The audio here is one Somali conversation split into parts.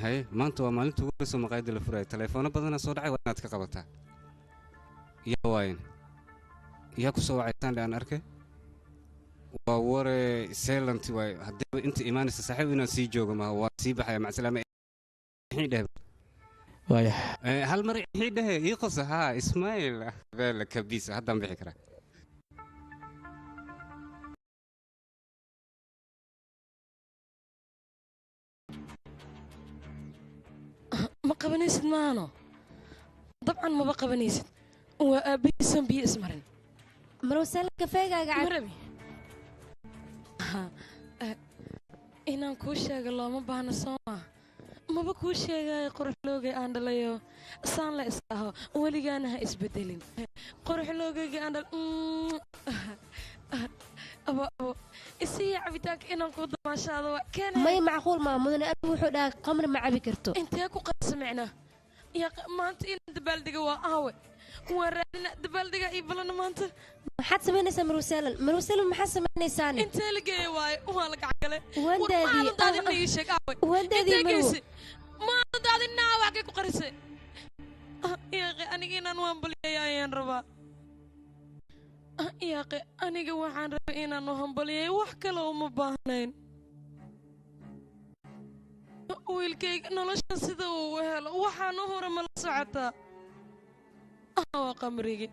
هاي ما أنتوا ما أنتوا قصوا مقايد الفراي تليفون بدنا صورة وأنا أتكقبتها يا وين يا كسو عيسان لأن أركي ووري سيلنت واي هدي أنت إيمان السحاب إنه سيجوج ما هو سيبح مع سلامة حيده وايح هالمرة حيده يقص ها إسماعيل بالك كبيسة هذا بحكرة ما قبنيسد معنا طبعا ما بقى بنيسد وبيسم بيسمرن مروسال كفاية قاعد مربي inaan kuu sheega looma baahno sooma maba kuu sheegaayo quruxloogay aan dhalayo saan la is aho weligaana ha isbedelin quruxloogayga aan dhal abo isii cabitaanka inaan kuu damaashaado waa keena may macquul maa mudane aad wuxuu dhahay qamri ma cabi karto intee ku qasamicnaa yaa maanta inaan dabaaldiga waa aawe waan raadina dabaaldiga ii balana maanta maxaad samaynaysaa maruusalan maxaad samaynaysaa intee la geeya waaye waa la gacgale maadaadinaa waxkay ku qarisay yaaqe aniga inaan waan baliyaya ayaan rabaa yaaqe aniga waxaan rabay inaan u hambaliyay wax kale uma baahnayn wiilkayga noloshan sida uu helo waxaan u hore ma la socotaa waa qamrigi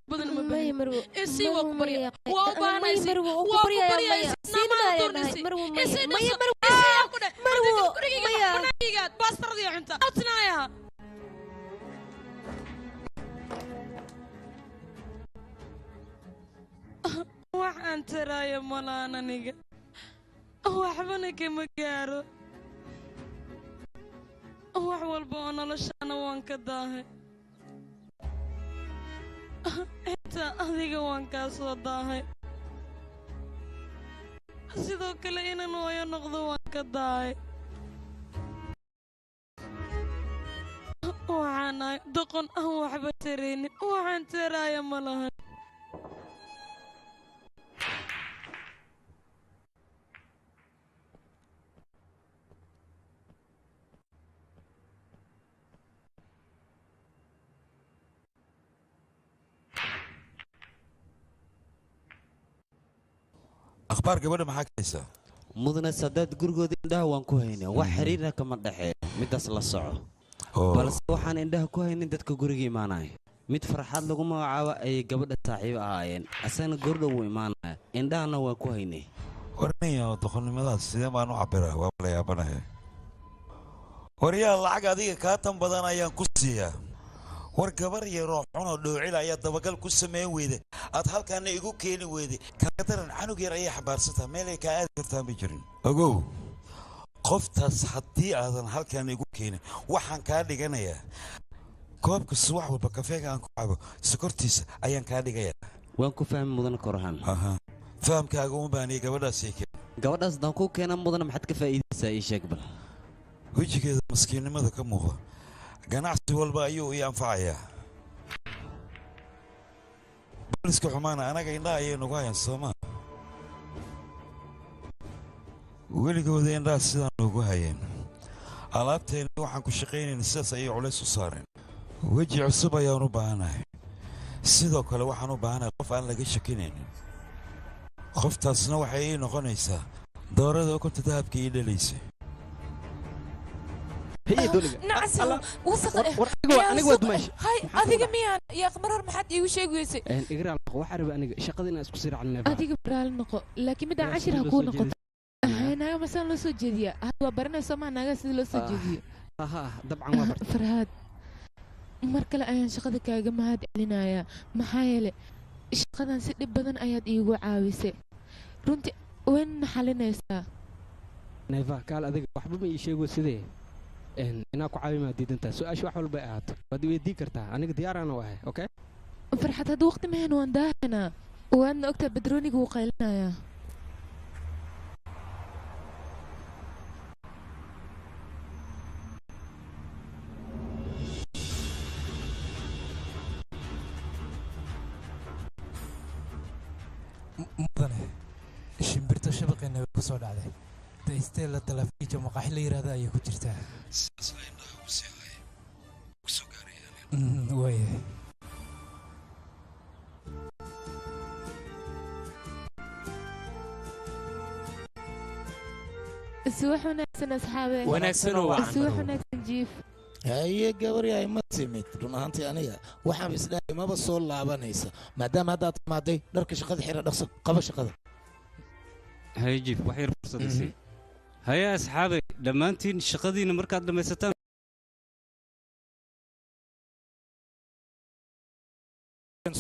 بدن ما بين إسي وكبريا وأبانا إسي وكبريا نما تونسي إسي نص إسي أكده مرو ميا بنايجات بس ترضي أنت أتنايا وحن ترى يا مولانا نيجا وحبنا كمجارو وحول بونا لشان وانكداه inta adiga waan kaa soo daahay sidoo kale inaan hooyo noqdo waan ka daahay waxaan ahay doqon aan waxba taraynin waxaan taraaya ma lahan أخبار قبل ما حكيسة مدن السادات قرقود إنده وان كوهيني وحريرها كما دحي مدس للصعو بلس وحان إنده كوهيني دادك قرقي ماناي مد فرحات لغما وعاوة أي قبل التاحيب آيين أسان قرقو إيمانا إنده أنا وان كوهيني ورمية دخلني مدى سيدة ما نعبرها وابلا يابنها وريا العقا دي كاتم بدانا أيان كسية wargabar yaro cuno dhoocil ayaa dabagal ku sameeyay weede aad halkaan igu keeni weede ka daran canug yar ayaa xabaarsataa meel ay ka aad kartaa ma jirin ogow qoftaas haddii aadan halkaan igu keenin waxaan kaa dhiganayaa koobka subax walba kafeega aan ku cabo sokortiisa ayaan kaa dhigayaa waan ku fahmi mudan korhan fahamkaaga uma baaniya gabadhaas daan ku keenan mudan maxaad ka faa'iidaysaa ii sheeg bal wejigeeda maskiinnimada ka muuqda ganacsi walba ayuu ii anfacayaa booliska xumaana anaga indhaha ayay nagu hayaan sooma weligooda indhaha sidaan noogu hayeen alaabteenna waxaan ku shaqaynayna sidaas ayay culays u saareen weji cusub ayaan u baahanahay sidoo kale waxaan u baahanahay qof aan laga shakinaynin qoftaasna waxay ii noqonaysaa doorada ukunta dahabka ii dhalaysay هي دولة نعسل وسخ أنا قد ماشي هاي أديك ميان يا قمرر ما حد يوشيك ويسي إقرأ النقو وحرب أنا شقدي ناس كسر عن النفا أديك برا النقو لكن مدى 10 هكون نقو أنا مثلا لو سجدية هذا برنا سمع ناس لو سجدية طبعا ما برت فرهاد مركل أيان شقدك يا جماعة هاد علينا محايلة شقدنا ست بدن أياد إيجو عاوسة رنتي وين حالنا يسا نيفا قال أديك وحبب يشيكوا سيدي إنك عاوي ما ديد أنت سؤال شو حول بقى بدي ودي كرتها أنا ديار أنا وهاي أوكي فرحت هذا وقت مهن واندهنا وأنا أكتب بدروني وقايلنا يا مدني شمبرت شبكة إنه بصور عليه تيستيل التلفي ijo maqaaxi la yiraahdo ayay ku jirtaa waaya subax wanaagsan asxaabe wanaagsan oo wacan subax wanaagsan jiif haye gabaryahay ma timid run ahaantii aniga waxaan isdhahay maba soo laabanaysa maadaama haddaad timaaday dharka shaqada xira dhaqso qaba shaqada haye jiif wax yar fursada sii haye asxaabe dhammaantiin shaqadiina markaad dhammaysataan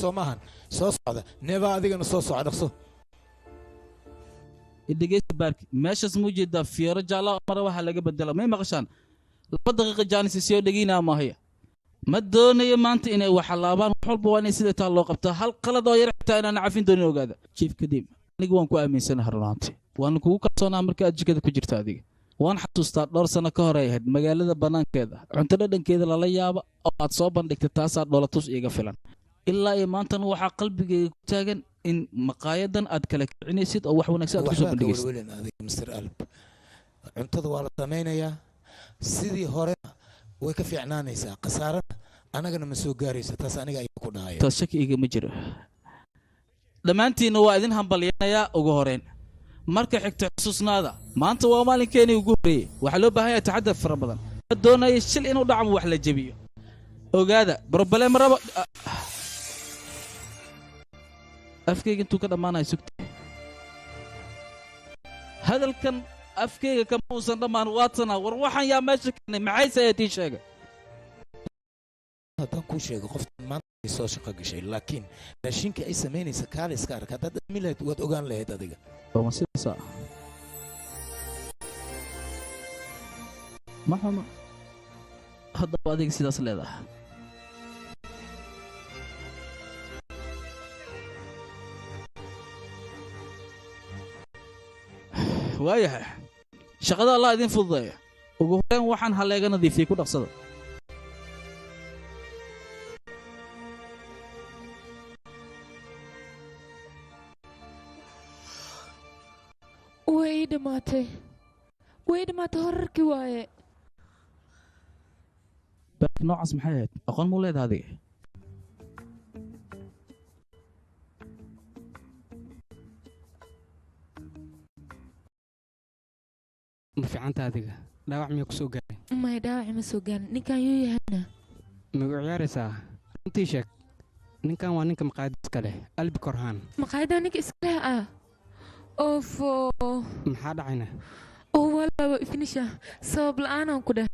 soo maahan soo socda neeba adigana soo soco dhaqso dhegeysta baarki meeshaas muu jeedaa fiiro jaalla mara waxaa laga bedela may maqashaan 2 daqiiqo jaanis soo dhageynaa maahaya ma doonayo maanta inay wax laabaan wax walba waa inay sida taa loo qabtaa hal qalad oo yar xitaa inaan cafin doonin ogaada jiif kadib anigu waan ku aaminsanahay runaantii waan kugu kalsoonaa marka aad jikada ku jirta adiga waan xasuustaa dhowr sano ka hor ay ahayd magaalada banaankeeda cunto dhadhankeeda lala yaaba oo aad soo bandhigtay taasaa dhoolatus iiga filan ilaa iyo maantana waxaa qalbigayga ku taagan in maqaayadan aad kala kicinaysid oo wax wanaagsan aad ku soo bandhigaysid Mr. Alp cuntada waa la samaynayaa sidii hore way ka fiicnaanaysaa khasaarana anagana ma soo gaarayso taas aniga ayaa ku dhahaya taas shaki igama jiro dhammaantiinna waa idin hambalyanayaa ugu horeen marka xigta xusuusnaada maanta waa maalinkeenii ugu horreeyey waxaa loo baahan yahay taxadar fara badan ma doonayo shil inuu dhacmo wax la jebiyo ogaada broblem raba afkayga intuu ka dhammaanayo sugta hadalkan afkayga kama uusan dhammaan waatanaa war waxaan yaa meesha keenay maxayse ayaa tii sheega haddaan kuu sheego qoftan maanta ay soo shaqo gashay laakiin raashinka ay samaynaysa kaale iska arag haddaad dhami lahayd waad ogaan lahayd adiga ma sidaasa ma xuma haddaba adiga sidaas leedaha waayahay shaqada allah idin fududeeya ugu horreyn waxaan halleega nadiifiyey ku dhaqsada way dhamaatay horarkii waaye baarki noocaas maxay ahayd aqoon muu leedaha adiga ma fiicanta adiga dhaawac miyaa ku soo gaaray may dhaawac ma soo gaarin ninkan yuu yahayna magu ciyaaraysaa runtii sheeg ninkan waa ninka maqaayadda iska leh albi korhaan maqaayadda ninka iska leh ah oofo maxaa dhacayna oo walaaba ifnisha sabab la'aanaan ku dheh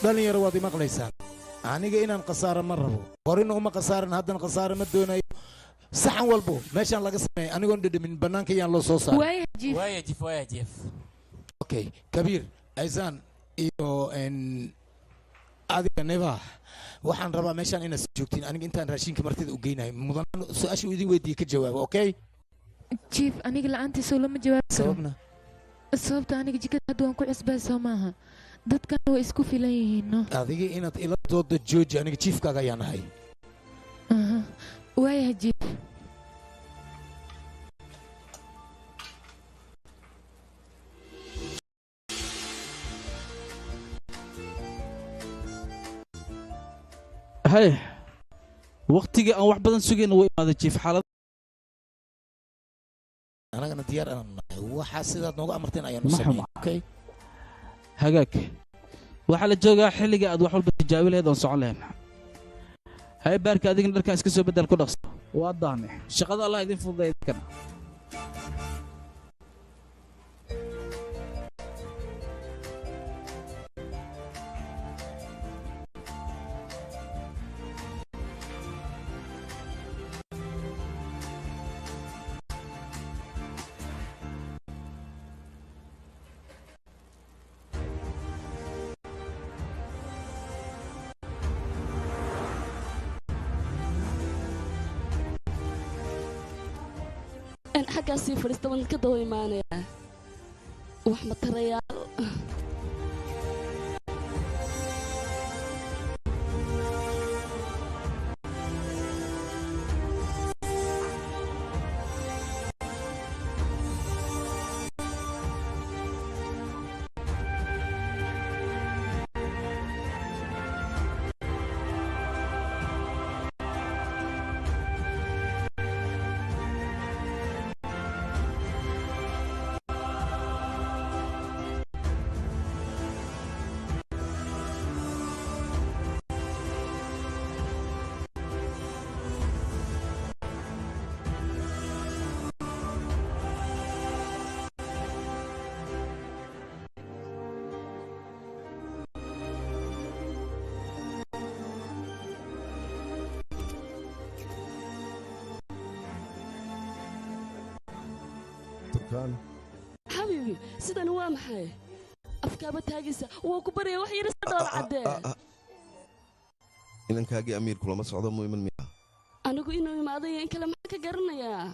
dhalinyaro waad imaqlaysaan aniga inaan khasaaro ma rabo horina uma khasaaran haddana khasaaro ma doonayo saxan walbo meeshaan laga sameeya anigoon dhedhamin bannaanka yaan loo soo saaray okay kabiir aysaan iyo adiga nebah waxaan rabaa meeshaan inaad joogtiin aniga intaan raashinka martida u geynayo mudan su-aasha uu idin weydiiye ka jawaabo okay jiif aniga la'aantiisoo lama jawaabi karo sababna sababta aniga jikada hadda waan ku cusbaa soo maaha dadkana way isku filan yihiin no adiga inaad ila dooda jooji aniga jiifkaaga ayaan ahay waayaha jiif hay waqtigii aan wax badan sugayna way imaaday jiif xaalad anagana diyaar aan nahay waxaa sidaad nooga amarteen ayaan u sameeyay okay hagaag waxaa la joogaa xilliga aad wax walba tijaabi lahayd oon socon lahayn hay baarka adigana dharkaan iska soo bedel ku dhaqso waa daane shaqada allah idin fududeeya idinkana أنا حاجة صفر استوى كده ويمانع وأحمد الريال تركان حبيبي سيدان هو محي أفكار تاجسة وكبري وحي رسالة عدة إنك هاجي أمير كل ما صعد مو من مياه أنا أقول إنه ما أضيع إن كلام حكى قرنا يا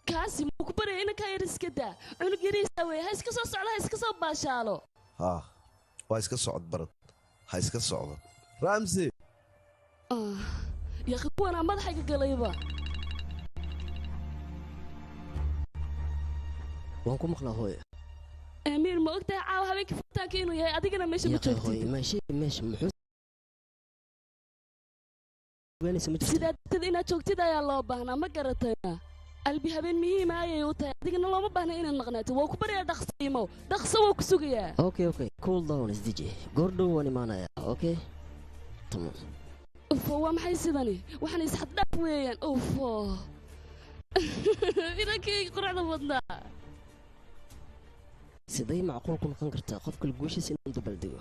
كاسي مكبري إنك هاي رسكده أنا جري سوي هاي سكسو على هاي سكسو باشالو هاي سكسو عد برد هاي سكسو عد رامسي يا أخي أنا ما ضحك قليبة وانكم مقلا هوي أمير ما قلت عاو هبيك فتاك إنه يا أديك ماشي متشوفتي ماشي محوس وين سمعت سيدا تدينا شوكتي دا يا الله بهنا ما قرتنا قلبي هبين مهي ما يوتا أديك الله ما بهنا إن النغنات وكبر يا دخسيمو دخسو وكسوقيا اوكي كول داون اس دي جي غوردو واني مانا يا اوكي تمام هو maxay sidani waxaan is xad dhaaf weeyaan إنك قرعة وضنا سيدي معقول كون قنقرتا قفك الجوشي سين دبلديو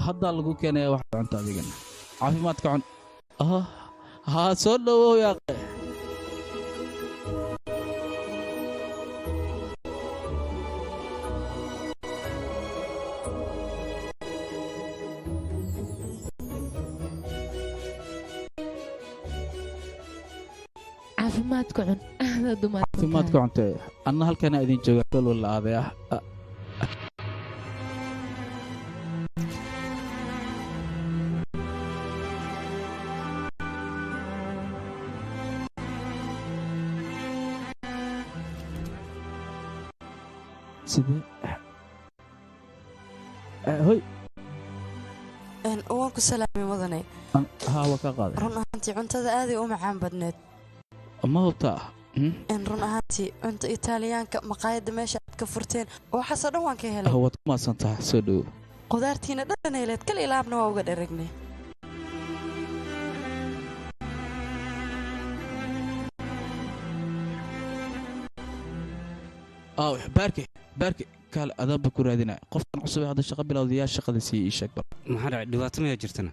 hadda lagu keenaya wax cunto adigana caafimaadka cun ha soo dhawow yaa caafimaadka cun ahda dumar caafimaadka cunto anna halkana idin jooga dal wala aadaya سيدي هوي waan ku salaamay mudane ها وكا قاده run ahaantii cuntada aad ay u macaan badneed ma hubta run ahaantii cunto Itaaliyaanka maqaayada meesha aad ka furteen waxaas dhan waan ka helay waad ku maasantahay soo dhaw qudaartiina dhadhanayleed kal ilaabna waa uga dharagnay باركي قال أذاب كرادنا قفنا عصبي هذا الشغل بلا وديا الشغل سي إيشك ما حدا دوات ما يجرتنا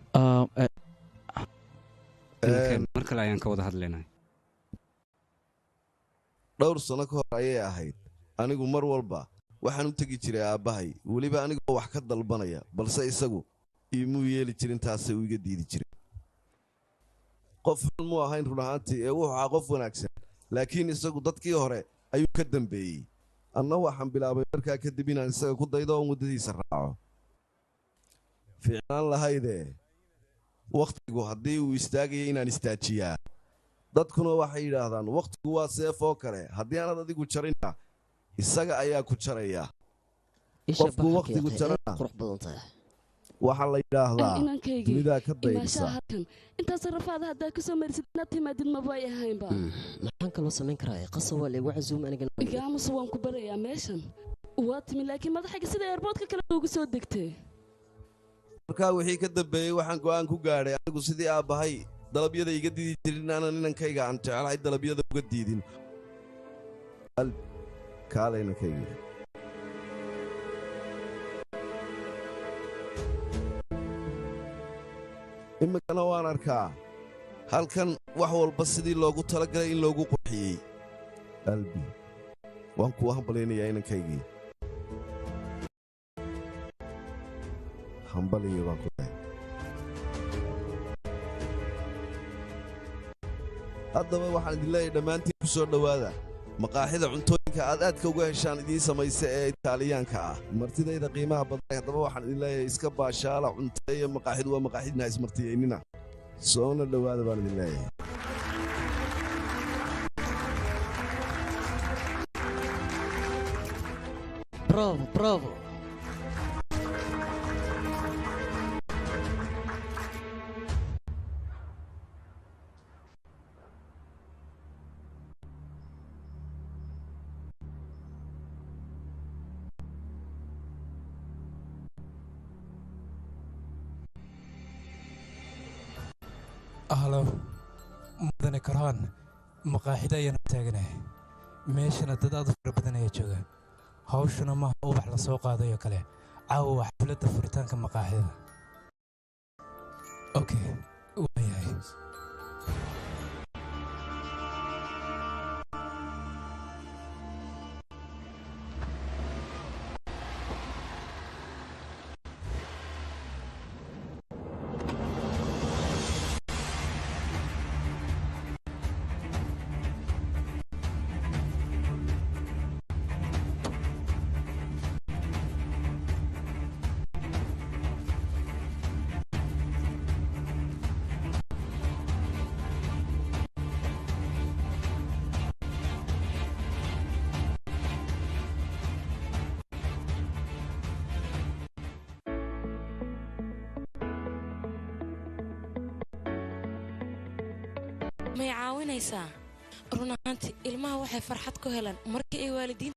مركل ayaan ka wada hadlaynaa dhowr sano ka hor ayay ahayd anigu mar walba waxaan u tagi jiray aabahay waliba anigoo wax ka dalbanaya balse isagu iimu yeeli jirin taasay u iga diidi jiray qof mu ahayn run ahaantii ee wuxuu ahaa qof wanaagsan laakiin isagu dadkii hore ayuu ka dambeeyay anna waxaan bilaabay markaa kadib inaan isaga ku daydo oo muddadiisa raaco fiicnaan lahaydee waqtigu haddii uu istaagaya inaan istaajiyaa dadkuna waxay yidhaahdaan waqtigu waa seef oo kale haddii aanad adigu jarinna isaga ayaa ku jaraya qofku waqtigu jarana waxaa la yidhaahdaa dunidaa ka daydisa halkan intaas rafaada haddaa ka soo marisid inaad timaadid maba ay ahaynba maxaan kaloo samayn karaa qasab waa leegu casuum aniga igaamusa waan ku barayaa meeshan waa timi laakiin madaxayga sida airboodka kale ugu soo degtay markaa wixii ka dambeeyey waxaan go'aan ku gaadhay anigu sidii aabbahay dalabyada iga diidi jirin aanan inankayga aan jecelahay dalabyada uga diidin kaale inankayga iminkana waan arkaa halkan wax walba sidii loogu talagalay in loogu qurxiyey albi waan kuwa hambalaynayaa inankaygii hambaliyo baan ku dhahay haddaba waxaan idin leeyahay dhammaantiin ku soo dhowaada maqaaxida cuntooyinka aad aadka uga heshaan idiin samaysa ee itaaliyaanka ah martidayda qiimaha badan haddaba waxaan idin leeyahay iska baashaala cunteeya maqaaxidu waa maqaaxidna ismartiyeynina soona dhowaada baan idin leeyahay bravo ahlow mudane karhaan maqaaxida ayaanu taaganahay meeshana dad aad u fara badan ayaa jooga hawshuna maaha ubax la soo qaadayoo kale caawa waa xafladda furitaanka maqaaxida okay waayahay may caawinaysaa run ahaantii ilmaha waxay farxad ku helaan markii ay waalidiin